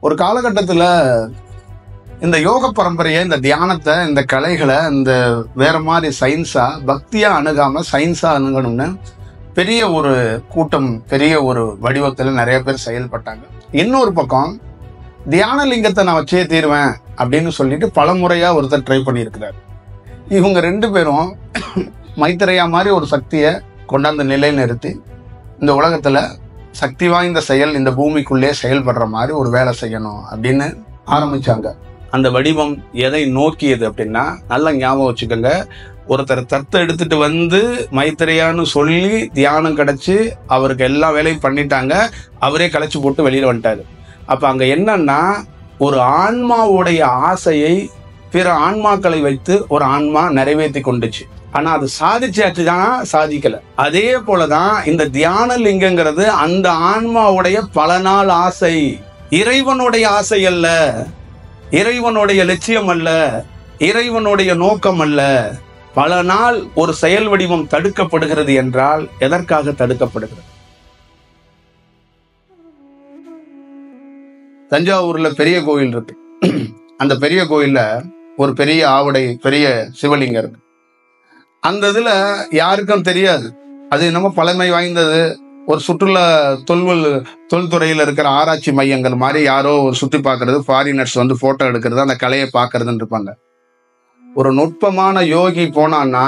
ஒரு காலகட்டத்துல இந்த யோக பரம்பரையை, இந்த தியானத்தை, இந்த கலைகளை இந்த வேற மாதிரி சயின்ஸா பக்தியா அணுகாம சயின்ஸா அணுகணும்னு பெரிய ஒரு கூட்டம், பெரிய ஒரு வடிவத்துல நிறைய பேர் செயல்பட்டாங்க. இன்னொரு பக்கம் தியான லிங்கத்தை நான் வச்சே தீருவேன் அப்படின்னு சொல்லிட்டு பல முறையா ஒருத்தர் ட்ரை பண்ணியிருக்கிறார். இவங்க ரெண்டு பேரும் மைத்திரையா மாதிரி ஒரு சக்தியை கொண்டாந்து நிலைநிறுத்தி இந்த உலகத்துல சக்தி வாய்ந்த செயல் இந்த பூமிக்குள்ளே செயல்படுற மாதிரி ஒரு வேலை செய்யணும் அப்படின்னு ஆரம்பிச்சாங்க. அந்த வடிவம் எதை நோக்கியது அப்படின்னா, நல்லா ஞாபகம் வச்சுக்கோங்க, ஒருத்தர் தத்தை எடுத்துட்டு வந்து மைத்திரையான்னு சொல்லி தியானம் கிடைச்சு அவருக்கு எல்லா வேலையும் பண்ணிட்டாங்க. அவரே கலைச்சு போட்டு வெளியில வந்துட்டாரு. அப்ப அங்க என்னன்னா, ஒரு ஆன்மாவுடைய ஆசையை பிற ஆன்மாக்களை வைத்து ஒரு ஆன்மா நிறைவேற்றி கொண்டுச்சு. ஆனா அது சாதிச்சாச்சுதான், சாதிக்கல. அதே போலதான் இந்த தியான லிங்கங்கிறது அந்த ஆன்மாவுடைய பல நாள் ஆசை, இறைவனுடைய ஆசை அல்ல, இறைவனுடைய லட்சியம் அல்ல, இறைவனுடைய நோக்கம் அல்ல. பல நாள் ஒரு செயல் வடிவம் தடுக்கப்படுகிறது என்றால் எதற்காக தடுக்கப்படுகிறது? தஞ்சாவூர்ல பெரிய கோயில் இருக்கு. அந்த பெரிய கோயில்ல ஒரு பெரிய ஆவுடை, பெரிய சிவலிங்கம் இருக்கு. அந்த இதுல யாருக்கும் தெரியாது, அது என்னமோ பழமை வாய்ந்தது. ஒரு சுற்றுலா தொல்துறையில இருக்கிற ஆராய்ச்சி மையங்கள் மாதிரி யாரோ ஒரு சுத்தி பார்க்கறது, ஃபாரினர்ஸ் வந்து போட்டோ எடுக்கிறது, அந்த கலையை பார்க்கறதுன்னு இருப்பாங்க. ஒரு நுட்பமான யோகி போனான்னா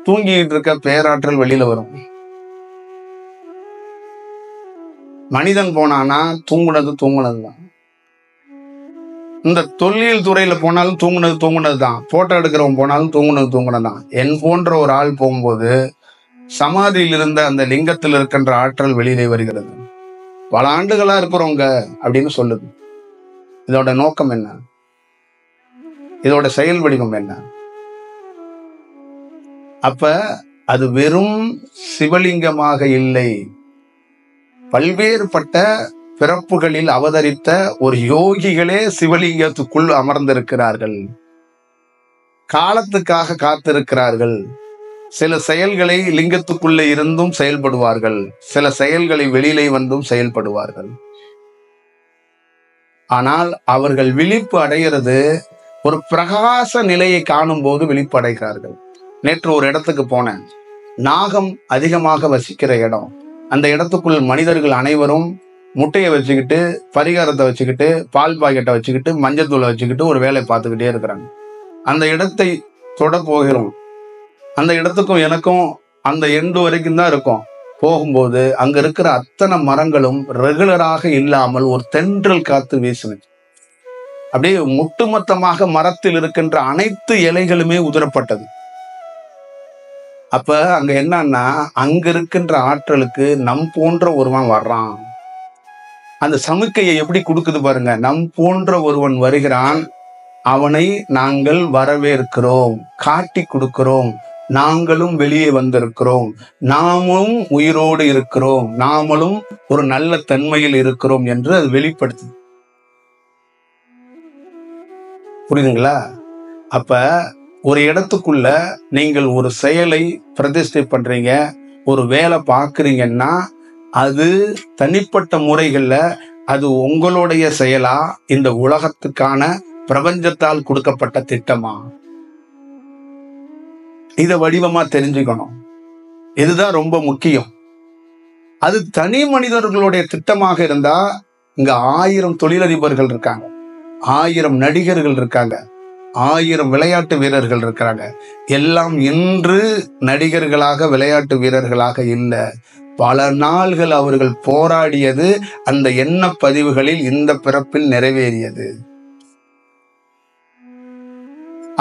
தூங்கிட்டு இருக்க பேராற்றல் வெளியில வரும். மனிதன் போனானா தூங்குனதுதான். இந்த தொல்லியல் துறையில போனாலும் தூங்குனது தான். போட்டோ எடுக்கிறவன் போனாலும் தூங்குனதுதான். என் போன்ற ஒரு ஆள் போகும்போது சமாதியில் இருந்த அந்த லிங்கத்தில் இருக்கின்ற ஆற்றல் வெளியிலே வருகிறது. பல ஆண்டுகளா இருக்கிறவங்க அப்படின்னு சொல்லுது. இதோட நோக்கம் என்ன? இதோட செயல் வடிவம் என்ன? அப்ப அது வெறும் சிவலிங்கமாக இல்லை, பல்வேறுபட்ட பிறப்புகளில் அவதரித்த ஒரு யோகிகளே சிவலிங்கத்துக்குள் அமர்ந்திருக்கிறார்கள். காலத்துக்காக காத்திருக்கிறார்கள். சில செயல்களை லிங்கத்துக்குள்ளே இருந்தும் செயல்படுவார்கள், சில செயல்களை வெளியிலே வந்தும் செயல்படுவார்கள். ஆனால் அவர்கள் விழிப்பு அடைகிறது ஒரு பிரகாச நிலையை காணும் போது விழிப்பு அடைகிறார்கள். நேற்று ஒரு இடத்துக்கு போனேன், நாகம் அதிகமாக வசிக்கிற இடம். அந்த இடத்துக்குள் மனிதர்கள் அனைவரும் முட்டையை வச்சுக்கிட்டு, பரிகாரத்தை வச்சுக்கிட்டு, பால் பாக்கெட்டை வச்சுக்கிட்டு, மஞ்சத்தூளை வச்சுக்கிட்டு ஒரு வேலை பார்த்துக்கிட்டே இருக்கிறாங்க. அந்த இடத்தை தொட போகிறோம். அந்த இடத்துக்கும் எனக்கும் அந்த எண்டு வரைக்கும் தான் இருக்கும். போகும்போது அங்க இருக்கிற அத்தனை மரங்களும் ரெகுலராக இல்லாமல் ஒரு தென்றல் காத்து வீசுனுச்சு. அப்படியே ஒட்டுமொத்தமாக மரத்தில் இருக்கின்ற அனைத்து இலைகளுமே உதிரப்பட்டது. அப்ப அங்க என்னன்னா, அங்க இருக்கின்ற ஆற்றலுக்கு நம் போன்ற ஒருவன் வர்றான். அந்த சமிக்கையை எப்படி கொடுக்குது பாருங்க. நம் போன்ற ஒருவன் வருகிறான், அவனை நாங்கள் வரவேற்கிறோம், காட்டி கொடுக்கிறோம், நாங்களும் வெளியே வந்திருக்கிறோம், நாமும் உயிரோடு இருக்கிறோம், நாமளும் ஒரு நல்ல தன்மையில் இருக்கிறோம் என்று அது வெளிப்படுத்துது. புரியுதுங்களா? அப்ப ஒரு இடத்துக்குள்ள நீங்கள் ஒரு செயலை பிரதிஷ்டை பண்றீங்க, ஒரு வேலை பார்க்குறீங்கன்னா அது தனிப்பட்ட முறைகள்ல அது உங்களுடைய செயலா, இந்த உலகத்துக்கான பிரபஞ்சத்தால் கொடுக்கப்பட்ட திட்டமா? இத வடிவமா தெரிஞ்சுக்கணும். இதுதான் ரொம்ப முக்கியம். அது தனி மனிதர்களுடைய திட்டமாக இருந்தா இங்க 1000 தொழிலதிபர்கள் இருக்காங்க, 1000 நடிகர்கள் இருக்காங்க, 1000 விளையாட்டு வீரர்கள் இருக்கிறாங்க. எல்லாம் இன்று நடிகர்களாக, விளையாட்டு வீரர்களாக இல்லை. பல நாள்கள் அவர்கள் போராடியது அந்த எண்ண பதிவுகளில் இந்த பிறப்பில் நிறைவேறியது.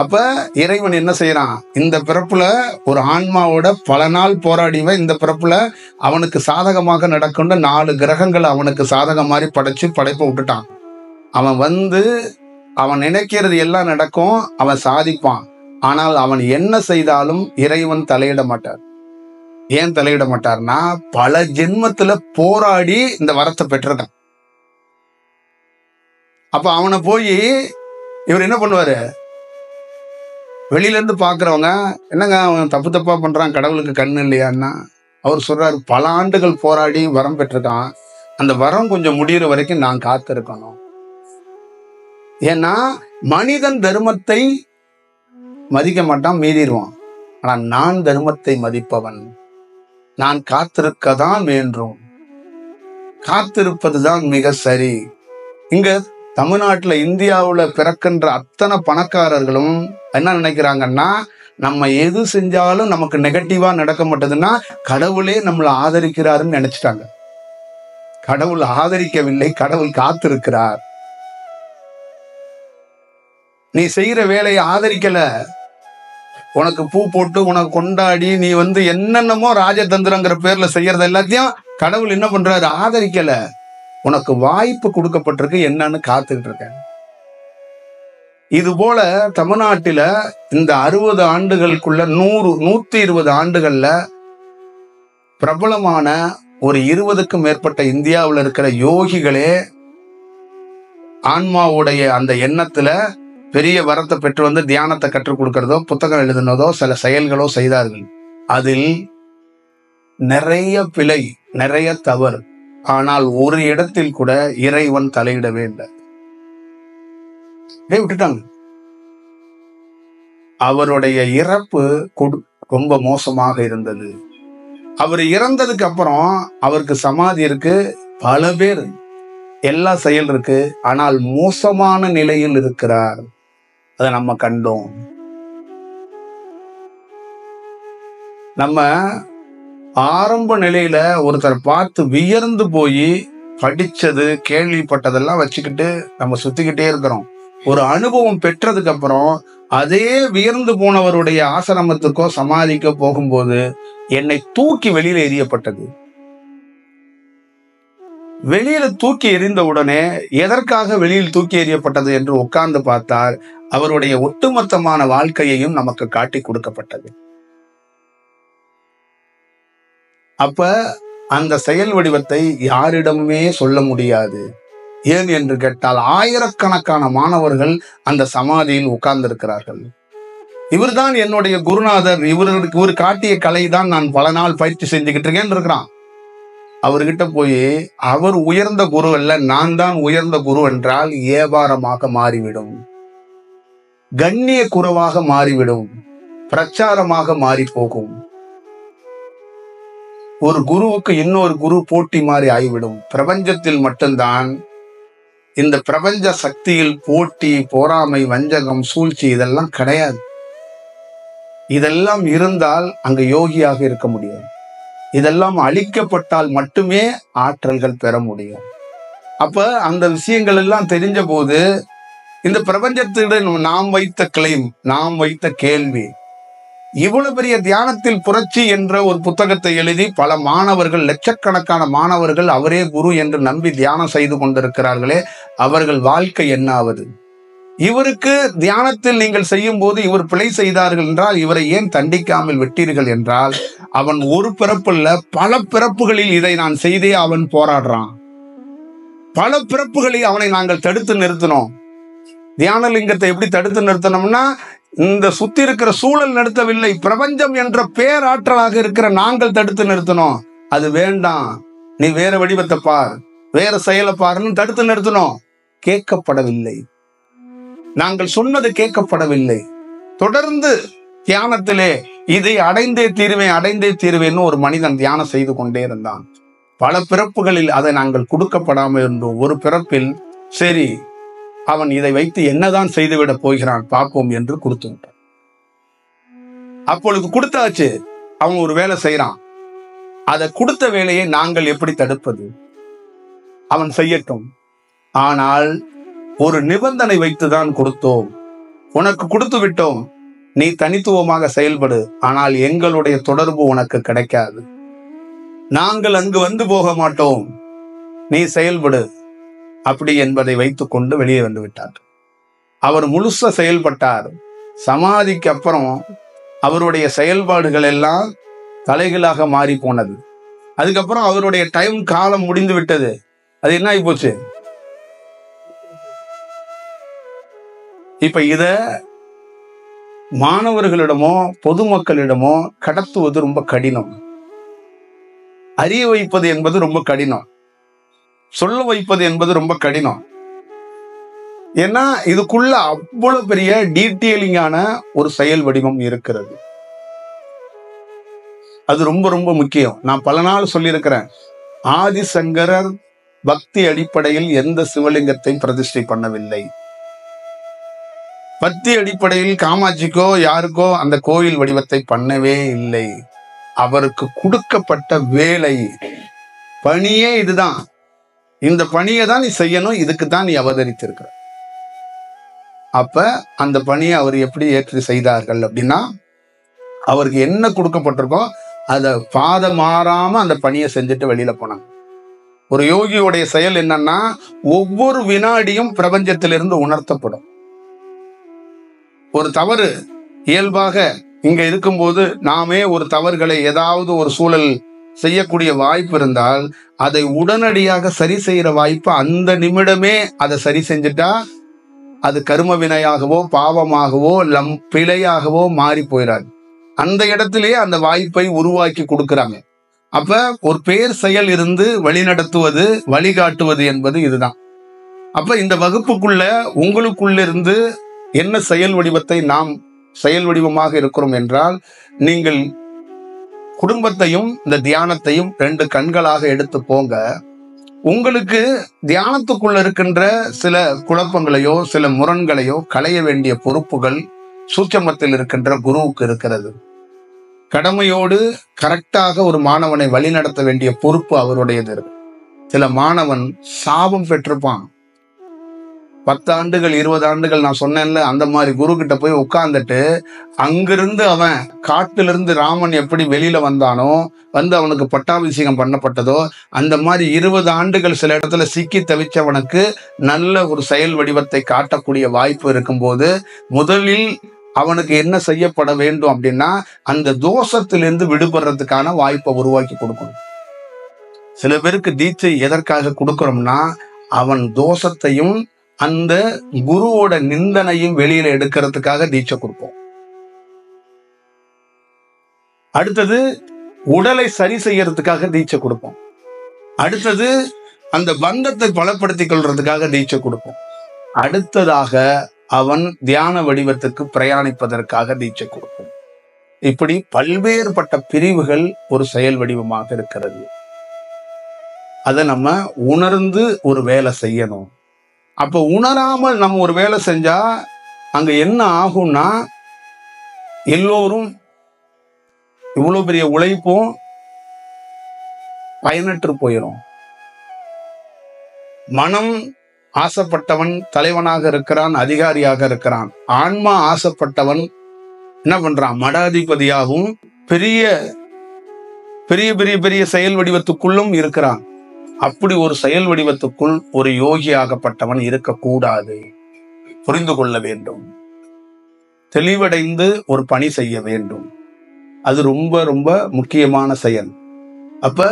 அப்ப இறைவன் என்ன செய்யறான்? இந்த பிறப்புல ஒரு ஆன்மாவோட பல நாள் போராடிவன் இந்த பிறப்புல அவனுக்கு சாதகமாக நடக்கின்ற 4 கிரகங்களை அவனுக்கு சாதகம் மாதிரி படைப்பை விட்டுட்டான். அவன் வந்து அவன் நினைக்கிறது எல்லாம் நடக்கும், அவன் சாதிப்பான். ஆனால் அவன் என்ன செய்தாலும் இறைவன் தலையிட மாட்டார். ஏன் தலையிட மாட்டார்னா, பல ஜென்மத்துல போராடி இந்த வரத்தை பெற்றிருக்கான். அப்ப அவனை போய் இவர் என்ன பண்ணுவாரு? வெளியில இருந்து பாக்குறவங்க என்னங்க அவன் தப்பா பண்றான், கடவுளுக்கு கண்ணு இல்லையான்னா, அவர் சொல்றாரு, பல ஆண்டுகள் போராடி வரம் பெற்றிருக்கான், அந்த வரம் கொஞ்சம் முடிகிற வரைக்கும் நான் காத்திருக்கணும். ஏன்னா மனிதன் தர்மத்தை மதிக்க மாட்டான், மீறிடுவான். ஆனா நான் தர்மத்தை மதிப்பவன், நான் காத்திருக்கதான் வேண்டும், காத்திருப்பதுதான் மிக சரி. இங்க தமிழ்நாட்டுல இந்தியாவுல பிறக்கின்ற அத்தனை பணக்காரர்களும் என்ன நினைக்கிறாங்கன்னா, நம்ம எது செஞ்சாலும் நமக்கு நெகட்டிவா நடக்க மாட்டதுன்னா கடவுளே நம்மளை ஆதரிக்கிறாருன்னு நினைச்சிட்டாங்க. கடவுள் ஆதரிக்கவில்லை, கடவுள் காத்திருக்கிறார். நீ செய்யற வேலையை ஆதரிக்கல, உனக்கு பூ போட்டு உனக்கு கொண்டாடி நீ என்னென்னமோ ராஜதந்திரங்கிற பேர்ல செய்யறது எல்லாத்தையும் கடவுள் என்ன பண்றாரு? ஆதரிக்கல. உனக்கு வாய்ப்பு கொடுக்கப்பட்டிருக்கு, என்னன்னு காத்துக்கிட்டு இருக்கேன். இது போல தமிழ்நாட்டில இந்த 60 ஆண்டுகளுக்குள்ள 120 ஆண்டுகள்ல பிரபலமான ஒரு 20க்கும் மேற்பட்ட இந்தியாவில் இருக்கிற யோகிகளே ஆன்மாவுடைய அந்த எண்ணத்துல பெரிய வரத்தை பெற்று தியானத்தை கற்றுக் கொடுக்கிறதோ, புத்தகம் எழுதினதோ, சில செயல்களோ செய்தார்கள். அதில் நிறைய பிழை, நிறைய தவறு. ஆனால் ஒரு இடத்தில் கூட இறைவன் தலையிடவே இல்லை, விட்டுட்டாங்க. அவருடைய இறப்பு ரொம்ப மோசமாக இருந்தது. அவர் இறந்ததுக்கு அப்புறம் அவருக்கு சமாதி இருக்கு, பல பேர், எல்லா செயல் இருக்கு. ஆனால் மோசமான நிலையில் இருக்கிறார். அதை நம்ம கண்டோம். நம்ம ஆரம்ப நிலையில ஒருத்தர் பார்த்து வியர்ந்து போய் படிச்சது கேள்விப்பட்டதெல்லாம் வச்சுக்கிட்டு நம்ம சுத்திக்கிட்டே இருக்கிறோம். ஒரு அனுபவம் பெற்றதுக்கு அப்புறம் அதே வியர்ந்து போனவருடைய ஆசிரமத்துக்கோ சமாதிக்கோ போகும்போது என்னை தூக்கி வெளியில எறியப்பட்டது. வெளியில தூக்கி எறிந்த உடனே எதற்காக வெளியில் தூக்கி எறியப்பட்டது என்று உட்கார்ந்து பார்த்தால் அவருடைய ஒட்டுமொத்தமான வாழ்க்கையையும் நமக்கு காட்டி கொடுக்கப்பட்டது. அப்ப அந்த செயல் வடிவத்தை யாரிடமுமே சொல்ல முடியாது. ஏன் என்று கேட்டால் ஆயிரக்கணக்கான மாணவர்கள் அந்த சமாதியில் உட்கார்ந்து இருக்கிறார்கள். இவர்தான் என்னுடைய குருநாதர், இவர் காட்டிய கலை தான் நான் பல நாள் பயிற்சி செஞ்சுக்கிட்டு இருக்கேன்னு இருக்கிறான். அவர்கிட்ட போய் அவர் உயர்ந்த குரு அல்ல, நான் தான் உயர்ந்த குரு என்றால் ஏபாரமாக மாறிவிடும், கண்ணிய குறைவாக மாறிவிடும், பிரச்சாரமாக மாறி போகும். ஒரு குருவுக்கு இன்னொரு குரு போட்டி மாறி ஆகிவிடும். பிரபஞ்சத்தில் மட்டும்தான் இந்த பிரபஞ்ச சக்தியில் போட்டி, பொறாமை, வஞ்சகம், சூழ்ச்சி இதெல்லாம் கிடையாது. இதெல்லாம் இருந்தால் அங்க யோகியாக இருக்க முடியும். இதெல்லாம் அழிக்கப்பட்டால் மட்டுமே ஆற்றல்கள் பெற முடியும். அப்ப அந்த விஷயங்கள் எல்லாம் தெரிஞ்ச போது இந்த பிரபஞ்சத்துடன் நாம் வைத்த கிளைம், நாம் வைத்த கேள்வி, இவ்வளவு பெரிய தியானத்தில் புரட்சி என்ற ஒரு புத்தகத்தை எழுதி பல மாணவர்கள், லட்சக்கணக்கான மாணவர்கள் அவரே குரு என்று நம்பி தியானம் செய்து கொண்டிருக்கிறார்களே, அவர்கள் வாழ்க்கை என்ன ஆவது? இவருக்கு தியானத்தில் நீங்கள் செய்யும் போது இவர் பிழை செய்தார்கள் என்றால் இவரை ஏன் தண்டிக்காமல் விட்டீர்கள் என்றால், அவன் ஒரு பிறப்புல பல பிறப்புகளில் இதை நான் செய்தே அவன் போராடுறான். பல பிறப்புகளில் அவனை நாங்கள் தடுத்து நிறுத்தினோம். தியான லிங்கத்தை எப்படி தடுத்து நிறுத்தணும்னா, இந்த சுத்தி இருக்கிற சூழல் நிறுத்தவில்லை, பிரபஞ்சம் என்ற பேராற்றலாக இருக்கிற நாங்கள் தடுத்து நிறுத்தணும். அது வேண்டாம், நீ வேற வடிவத்தை பார், வேற செயலை பாருன்னு தடுத்து நிறுத்தணும். கேட்கப்படவில்லை, நாங்கள் சொன்னது கேட்கப்படவில்லை. தொடர்ந்து தியானத்திலே இதை அடைந்தே தீர்வேன், அடைந்தே தீர்வேன்னு ஒரு மனிதன் தியானம் செய்து கொண்டே இருந்தான். பல பிறப்புகளில் அதை நாங்கள் கொடுக்கப்படாமல் இருந்தோம். ஒரு பிறப்பில் சரி, அவன் இதை வைத்து என்னதான் செய்துவிட போகிறான் பார்ப்போம் என்று கொடுத்து விட்டான். அப்பொழுது கொடுத்தாச்சு, அவன் ஒரு வேலை செய்யறான். அதை கொடுத்த வேலையை நாங்கள் எப்படி தடுப்பது? அவன் செய்யட்டும், ஆனால் ஒரு நிபந்தனை வைத்துதான் கொடுத்தோம். உனக்கு கொடுத்து விட்டோம், நீ தனித்துவமாக செயல்படு, ஆனால் எங்களுடைய தொடர்பு உனக்கு கிடைக்காது. நாங்கள் அங்கு வந்து போக மாட்டோம், நீ செயல்படு அப்படி என்பதை வைத்துக் கொண்டு வெளியே வந்து விட்டார். அவர் முழுசா செயல்பட்டார். சமாதிக்கு அப்புறம் அவருடைய செயல்பாடுகள் எல்லாம் தலைகளாக மாறி போனது. அதுக்கப்புறம் அவருடைய டைம் காலம் முடிந்து விட்டது. அது என்ன ஆகி போச்சு? இப்ப இத மாணவர்களிடமோ பொதுமக்களிடமோ கடத்துவது ரொம்ப கடினம். அறிய வைப்பது என்பது ரொம்ப கடினம், சொல்ல வைப்பது என்பது ரொம்ப கடினம். ஏன்னா இதுக்குள்ள அவ்வளவு பெரிய டீட்டெயிலிங்கான ஒரு செயல் வடிவம் இருக்கிறது. அது ரொம்ப ரொம்ப முக்கியம். நான் பல நாள் சொல்லியிருக்கிறேன், ஆதிசங்கரர் பக்தி அடிப்படையில் எந்த சிவலிங்கத்தையும் பிரதிஷ்டை பண்ணவில்லை. பக்தி அடிப்படையில் காமாட்சிக்கோ யாருக்கோ அந்த கோயில் வடிவத்தை பண்ணவே இல்லை. அவருக்கு கொடுக்கப்பட்ட வேலை பணியே இதுதான். இந்த பணியை தான் நீ செய்யணும், இதுக்கு தான் நீ அவதரித்திருக்கிற. அப்ப அந்த பணியை அவர் எப்படி ஏற்று செய்தார்கள் அப்படின்னா, அவருக்கு என்ன கொடுக்கப்பட்டிருக்கோ அதை பாதம் மாறாம அந்த பணியை செஞ்சுட்டு வெளியில போனாங்க. ஒரு யோகியோடைய செயல் என்னன்னா, ஒவ்வொரு வினாடியும் பிரபஞ்சத்திலிருந்து உணர்த்தப்படும். ஒரு தவறு இயல்பாக இங்க இருக்கும்போது நாமே ஒரு தவறுகளை ஏதாவது ஒரு சூழல் செய்யக்கூடிய வாய்ப்பு இருந்தால் அதை உடனடியாக சரி செய்யற வாய்ப்பு அந்த நிமிடமே அதை சரி செஞ்சுட்டா அது கர்ம வினையாகவோ பாவமாகவோ பிழையாகவோ மாறி போயிடாது. அந்த இடத்திலேயே அந்த வாய்ப்பை உருவாக்கி கொடுக்கறாங்க. அப்ப ஒரு பேர் செயல் இருந்து வழிநடத்துவது, வழிகாட்டுவது என்பது இதுதான். அப்ப இந்த வகுப்புக்குள்ள உங்களுக்குள்ள இருந்து என்ன செயல் வடிவத்தை நாம் செயல் வடிவமாக இருக்கிறோம் என்றால், நீங்கள் குடும்பத்தையும் இந்த தியானத்தையும் 2 கண்களாக எடுத்து போங்க. உங்களுக்கு தியானத்துக்குள்ள இருக்கின்ற சில குழப்பங்களையோ சில முரண்களையோ களைய வேண்டிய பொறுப்புகள் சூட்சமத்தில் இருக்கின்ற குருவுக்கு இருக்கிறது. கடமையோடு கரெக்டாக ஒரு மாணவனை வழிநடத்த வேண்டிய பொறுப்பு அவருடையது இருக்கு. சில மாணவன் சாபம் பெற்றிருப்பான். 10 ஆண்டுகள் 20 ஆண்டுகள் நான் சொன்னேன்ல, அந்த மாதிரி குரு கிட்ட போய் உட்கார்ந்துட்டு அங்கிருந்து அவன் காட்டிலிருந்து ராமன் எப்படி வெளியில வந்தானோ, வந்து அவனுக்கு பட்டாபிஷேகம் பண்ணப்பட்டதோ, அந்த மாதிரி 20 ஆண்டுகள் சில இடத்துல சிக்கி தவிச்சவனுக்கு நல்ல ஒரு செயல் வடிவத்தை காட்டக்கூடிய வாய்ப்பு இருக்கும்போது, முதலில் அவனுக்கு என்ன செய்யப்பட வேண்டும் அப்படின்னா, அந்த தோஷத்திலிருந்து விடுபடுறதுக்கான வாய்ப்பை உருவாக்கி கொடுக்கணும். சில பேருக்கு தீட்சை எதற்காக கொடுக்கிறோம்னா, அவன் தோஷத்தையும் அந்த குருவோட நிந்தனையும் வெளியில எடுக்கிறதுக்காக தீட்சை கொடுப்போம். அடுத்தது உடலை சரி செய்யறதுக்காக தீட்சை கொடுப்போம். அடுத்தது அந்த பந்தத்தை பலப்படுத்திக் கொள்றதுக்காக தீட்சை கொடுப்போம். அடுத்ததாக அவன் தியான வடிவத்துக்கு பிரயாணிப்பதற்காக தீட்சை கொடுப்போம். இப்படி பல்வேறுபட்ட பிரிவுகள் ஒரு செயல் வடிவமாக இருக்கிறது. அதை நம்ம உணர்ந்து ஒரு வேலை செய்யணும். அப்ப உணராமல் நம்ம ஒரு வேலை செஞ்சா அங்க என்ன ஆகும்னா, எல்லோரும் இவ்வளவு பெரிய உழைப்பும் பயனற்று போயிடும். மனம் ஆசைப்பட்டவன் தலைவனாக இருக்கிறான், அதிகாரியாக இருக்கிறான். ஆன்மா ஆசைப்பட்டவன் என்ன பண்றான், மடாதிபதியாகவும் பெரிய பெரிய பெரிய பெரிய செயல் வடிவத்துக்குள்ளும் இருக்கிறான். அப்படி ஒரு செயல் வடிவத்துக்குள் ஒரு யோகியாகப்பட்டவன் இருக்கக்கூடாது. புரிந்து கொள்ள வேண்டும். தெளிவடைந்து ஒரு பணி செய்ய வேண்டும். அது ரொம்ப ரொம்ப முக்கியமான செயல். அப்ப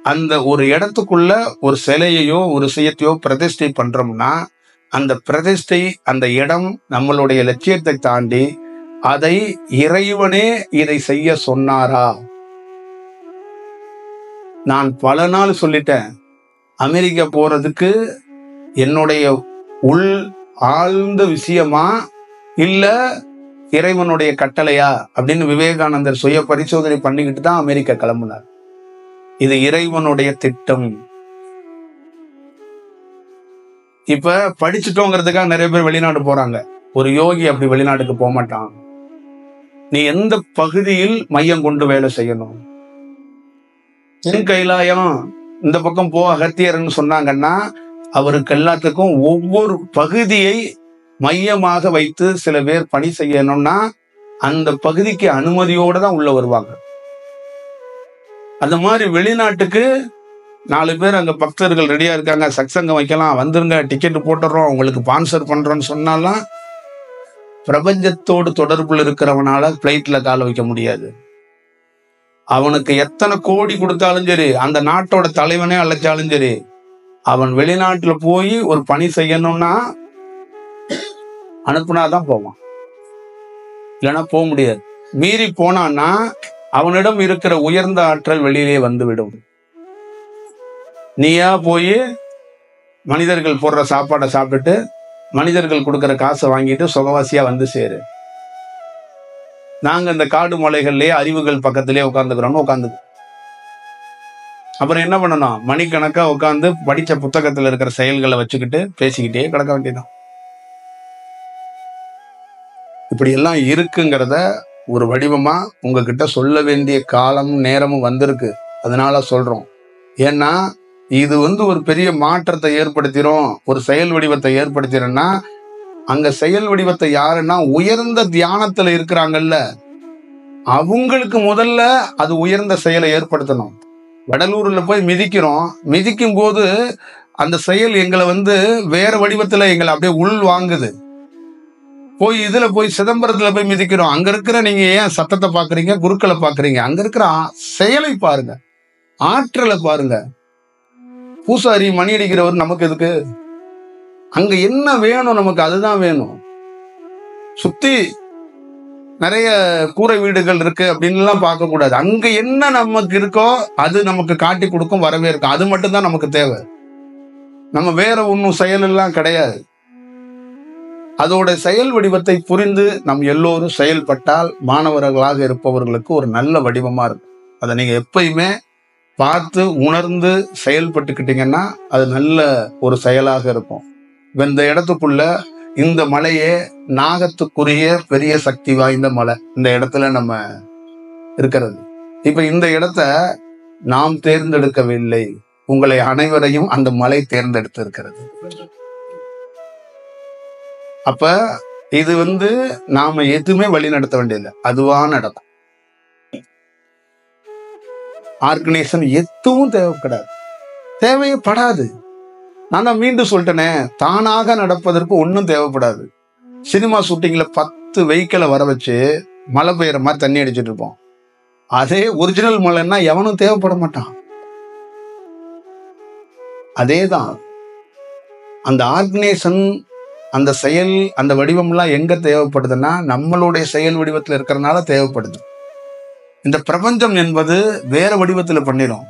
அந்த ஒரு இடத்துக்குள்ள ஒரு சிலையையோ ஒரு விஷயத்தையோ பிரதிஷ்டை பண்றோம்னா, அந்த பிரதிஷ்டை அந்த இடம் நம்மளுடைய லட்சியத்தை தாண்டி அதை இறைவனே இதை செய்ய சொன்னாரா? நான் பல நாள் சொல்லிட்டேன், அமெரிக்கா போறதுக்கு என்னுடைய உள் ஆழ்ந்த விஷயமா இல்ல இறைவனுடைய கட்டளையா அப்படின்னு விவேகானந்தர் சுய பரிசோதனை பண்ணிக்கிட்டு தான் அமெரிக்கா கிளம்புனார். இது இறைவனுடைய திட்டம். இப்ப படிச்சுட்டோங்கிறதுக்காக நிறைய பேர் வெளிநாடு போறாங்க. ஒரு யோகி அப்படி வெளிநாட்டுக்கு போக மாட்டான். நீ எந்த பகுதியில் மையம் கொண்டு வேலை செய்யணும்? தென் கைலாயம் இந்த பக்கம் போ அகத்தியர்ன்னு சொன்னாங்கன்னா, அவருக்கு எல்லாத்துக்கும் ஒவ்வொரு பகுதியை மையமாக வைத்து சில பேர் பணி செய்யணும்னா அந்த பகுதிக்கு அனுமதியோட தான் உள்ள வருவாங்க. அந்த மாதிரி வெளிநாட்டுக்கு 4 பேர் அங்க பக்தர்கள் ரெடியா இருக்காங்க, சத்சங்கம் வைக்கலாம், வந்துருங்க, டிக்கெட் போட்டுறோம், உங்களுக்கு ஸ்பான்சர் பண்றோம்னு சொன்னாலாம் பிரபஞ்சத்தோடு தொடர்புல இருக்கிறவனால பிளைட்ல கால வைக்க முடியாது. அவனுக்கு எத்தனை கோடி கொடுத்தாலும் சரி, அந்த நாட்டோட தலைவனே அழைச்சாலும் சரி, அவன் வெளிநாட்டுல போய் ஒரு பணி செய்யணும்னா அனுப்புனாதான் போவான், இல்லைன்னா போக முடியாது. மீறி போனான்னா அவனிடம் இருக்கிற உயர்ந்த ஆற்றல் வெளியிலே வந்துவிடும். நீயா போய் மனிதர்கள் போடுற சாப்பாடை சாப்பிட்டுட்டு மனிதர்கள் கொடுக்குற காசை வாங்கிட்டு சுகவாசியா வந்து சேரு. நாங்க இந்த காடு மலைகள்லயே அறிவுகள் பக்கத்திலேயே உட்காந்துக்கிறோம்னு உட்காந்துக்கு. அப்புறம் என்ன பண்ணணும்? மணிக்கணக்கா உட்காந்து படிச்ச புத்தகத்துல இருக்கிற செயல்களை வச்சுக்கிட்டு பேசிக்கிட்டே கிடக்க வேண்டியதான். இப்படி எல்லாம் இருக்குங்கிறத ஒரு வடிவமா உங்ககிட்ட சொல்ல வேண்டிய காலமும் நேரமும் வந்திருக்கு. அதனால சொல்றோம். ஏன்னா இது ஒரு பெரிய மாற்றத்தை ஏற்படுத்திடும், ஒரு செயல் வடிவத்தை ஏற்படுத்திடும்னா, அங்க செயல் வடிவத்தை யாருன்னா உயர்ந்த தியானத்துல இருக்கிறாங்கல்ல, அவங்களுக்கு முதல்ல அது உயர்ந்த செயலை ஏற்படுத்தணும். வடலூர்ல போய் மிதிக்கிறோம், மிதிக்கும் போது அந்த செயல் எங்களை வேற வடிவத்துல எங்களை அப்படியே உள் வாங்குது. போய் இதுல போய் சிதம்பரத்துல போய் மிதிக்கிறோம், அங்க இருக்கிற நீங்க ஏன் சத்தத்தை பாக்குறீங்க, குருக்களை பாக்குறீங்க? அங்க இருக்கிற செயலை பாருங்க, ஆற்றலை பாருங்க. பூசாரி மணி அடிக்கிறவர் நமக்கு எதுக்கு? அங்க என்ன வேணும்? நமக்கு அதுதான் வேணும். சுத்தி நிறைய கூரை வீடுகள் இருக்கு அப்படின்னு பார்க்க கூடாது. அங்க என்ன நமக்கு இருக்கோ அது நமக்கு காட்டி கொடுக்கும், வரவேற்கும். அது மட்டும்தான் நமக்கு தேவை. நம்ம வேற ஒன்னும் செயல் எல்லாம் கிடையாது. அதோட செயல் வடிவத்தை புரிந்து நம் எல்லோரும் செயல்பட்டால் மாணவர்களாக இருப்பவர்களுக்கு ஒரு நல்ல வடிவமா இருக்கும். அதை நீங்க எப்பயுமே பார்த்து உணர்ந்து செயல்பட்டுக்கிட்டீங்கன்னா அது நல்ல ஒரு செயலாக இருக்கும். இந்த இடத்துக்குள்ள இந்த மலையே நாகத்துக்குரிய பெரிய சக்தி வாய்ந்த மலை இந்த இடத்துல நம்ம இருக்கிறது. இப்ப இந்த இடத்த நாம் தேர்ந்தெடுக்கவில்லை, உங்களை அனைவரையும் அந்த மலை தேர்ந்தெடுத்து இருக்கிறது. அப்ப இது நாம எதுவுமே வழி நடத்த வேண்டியதில்லை, அதுவா நடக்கும். ஆர்கனைசேஷன் எதுவும் தேவைப்படாது, தேவைப்படாது. நான் தான் மீண்டும் சொல்லிட்டேனே, தானாக நடப்பதற்கு ஒன்றும் தேவைப்படாது. சினிமா ஷூட்டிங்ல 10 வெஹிக்கிளை வர வச்சு மழை பெய்யற மாதிரி தண்ணி அடிச்சுட்டு இருப்போம். அதே ஒரிஜினல் மழைன்னா எவனும் தேவைப்பட மாட்டான். அதேதான் அந்த ஆர்கனைசேஷன், அந்த செயல், அந்த வடிவம்லாம் எங்க தேவைப்படுதுன்னா நம்மளுடைய செயல் வடிவத்தில் இருக்கிறதுனால தேவைப்படுது. இந்த பிரபஞ்சம் என்பது வேற வடிவத்துல பண்ணிடும்.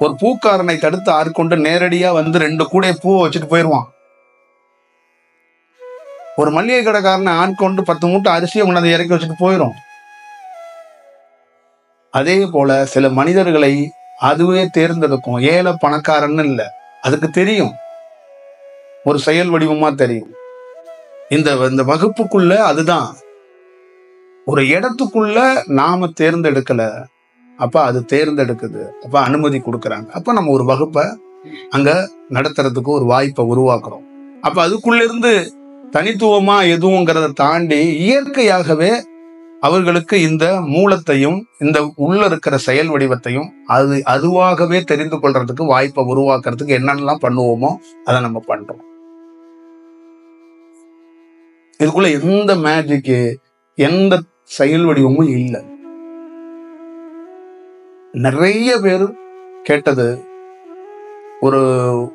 ஒரு பூக்காரனை தடுத்து ஆட்கொண்டு நேரடியா 2 கூடைய பூவை வச்சுட்டு போயிடுவான். ஒரு மல்லிகை கடைக்காரனை ஆட்கொண்டு 10 மூட்டை அரிசியை கொண்டாந்து இறக்கி வச்சுட்டு போயிடும். அதே போல சில மனிதர்களை அதுவே தேர்ந்தெடுக்கும். ஏழை பணக்காரன்னு இல்லை, அதுக்கு தெரியும், ஒரு செயல் வடிவமா தெரியும். இந்த வகுப்புக்குள்ள அதுதான். ஒரு இடத்துக்குள்ள நாம தேர்ந்தெடுக்கல, அப்ப அது தேர்ந்தெடுக்குது, அப்ப அனுமதி கொடுக்கறாங்க. அப்ப நம்ம ஒரு வகுப்பை அங்க நடத்துறதுக்கு ஒரு வாய்ப்பை உருவாக்குறோம். அப்ப அதுக்குள்ள இருந்து தனித்துவமா எதுவுங்கிறத தாண்டி இயற்கையாகவே அவர்களுக்கு இந்த மூலத்தையும் இந்த உள்ள இருக்கிற செயல் வடிவத்தையும் அதுவாகவே தெரிந்து கொள்றதுக்கு வாய்ப்பை உருவாக்குறதுக்கு என்னென்னலாம் பண்ணுவோமோ அதை நம்ம பண்றோம். இதுக்குள்ள எந்த மேஜிக்கு, எந்த செயல் வடிவமும் இல்லை. நிறைய பேர் கேட்டது, ஒரு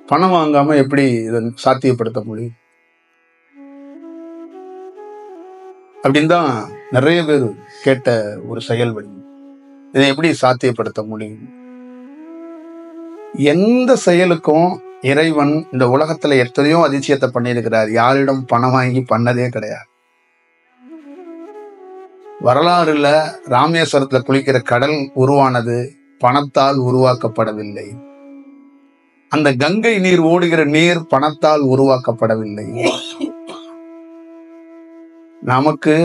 பணம் வாங்காம எப்படி இதை சாத்தியப்படுத்த முடியும் அப்படின்னு தான் நிறைய பேர் கேட்ட ஒரு செயல் வடிவம். இதை எப்படி சாத்தியப்படுத்த முடியும்? எந்த செயலுக்கும் இறைவன் இந்த உலகத்துல எத்தனையோ அதிசயத்தை பண்ணியிருக்கிறார். யாரிடம் பணம் வாங்கி பண்ணதே கிடையாது. வரலாறுல ராமேஸ்வரத்துல குளிக்கிற கடல் உருவானது பணத்தால் உருவாக்கப்படவில்லை. அந்த கங்கை நீர் ஓடுகிற நீர் பணத்தால் உருவாக்கப்படவில்லை. நமக்கு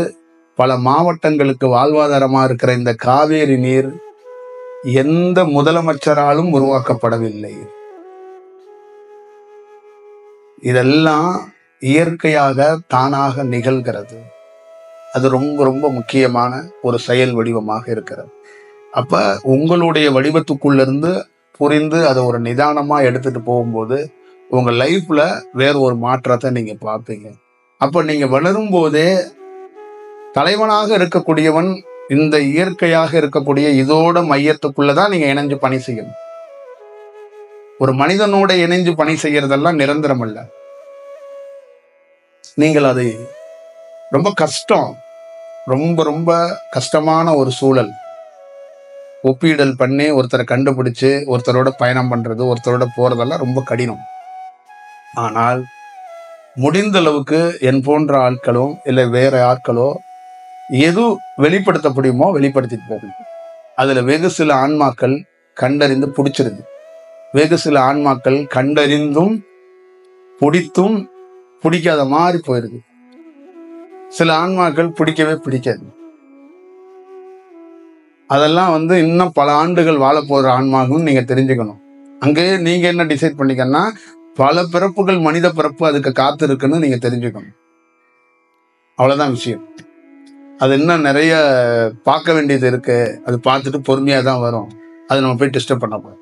பல மாவட்டங்களுக்கு வாழ்வாதாரமா இருக்கிற இந்த காவேரி நீர் எந்த முதலமைச்சராலும் உருவாக்கப்படவில்லை. இதெல்லாம் இயற்கையாக தானாக நிகழ்கிறது. அது ரொம்ப ரொம்ப முக்கியமான ஒரு செயல் வடிவமாக இருக்கிறது. அப்ப உங்களுடைய வடிவத்துக்குள்ள இருந்து புரிந்து அதை ஒரு நிதானமா எடுத்துட்டு போகும்போது உங்க லைஃப்ல வேற ஒரு மாற்றத்தை நீங்க பார்ப்பீங்க. அப்ப நீங்க வளரும் போதே தலைவனாக இருக்கக்கூடியவன் இந்த இயற்கையாக இருக்கக்கூடிய இதோட மையத்துக்குள்ளதான் நீங்க இணைஞ்சு பணி செய்யணும். ஒரு மனிதனோட இணைஞ்சு பணி செய்யறதெல்லாம் நிரந்தரம் அல்ல. நீங்கள் அதை ரொம்ப கஷ்டம், ரொம்ப ரொம்ப கஷ்டமான ஒரு சூழல். ஒப்பீடல் பண்ணி ஒருத்தரை கண்டுபிடிச்சு ஒருத்தரோட பயணம் பண்றது, ஒருத்தரோட போறதெல்லாம் ரொம்ப கடினம். ஆனால் முடிந்த அளவுக்கு என் போன்ற ஆட்களோ இல்லை வேற ஆட்களோ எது வெளிப்படுத்த முடியுமோ வெளிப்படுத்திட்டு போகும். அதுல வெகு சில ஆன்மாக்கள் கண்டறிந்து பிடிச்சிருது, வெகு சில ஆன்மாக்கள் கண்டறிந்தும் பிடித்தும் பிடிக்காத மாதிரி போயிருது. சில ஆன்மாக்கள் பிடிக்கவே பிடிக்காது. அதெல்லாம் இன்னும் பல ஆண்டுகள் வாழ போற ஆன்மாகவும் நீங்க தெரிஞ்சுக்கணும். அங்கேயே நீங்க என்ன டிசைட் பண்ணிக்கன்னா, பல பிறப்புகள் மனித பிறப்பு அதுக்கு காத்து இருக்குன்னு நீங்க தெரிஞ்சுக்கணும். அவ்வளவுதான் விஷயம். அது இன்னும் நிறைய பார்க்க வேண்டியது இருக்கு. அது பார்த்துட்டு பொறுமையா தான் வரும். அது நம்ம போய் டிஸ்டர்ப் பண்ணக்கூடாது.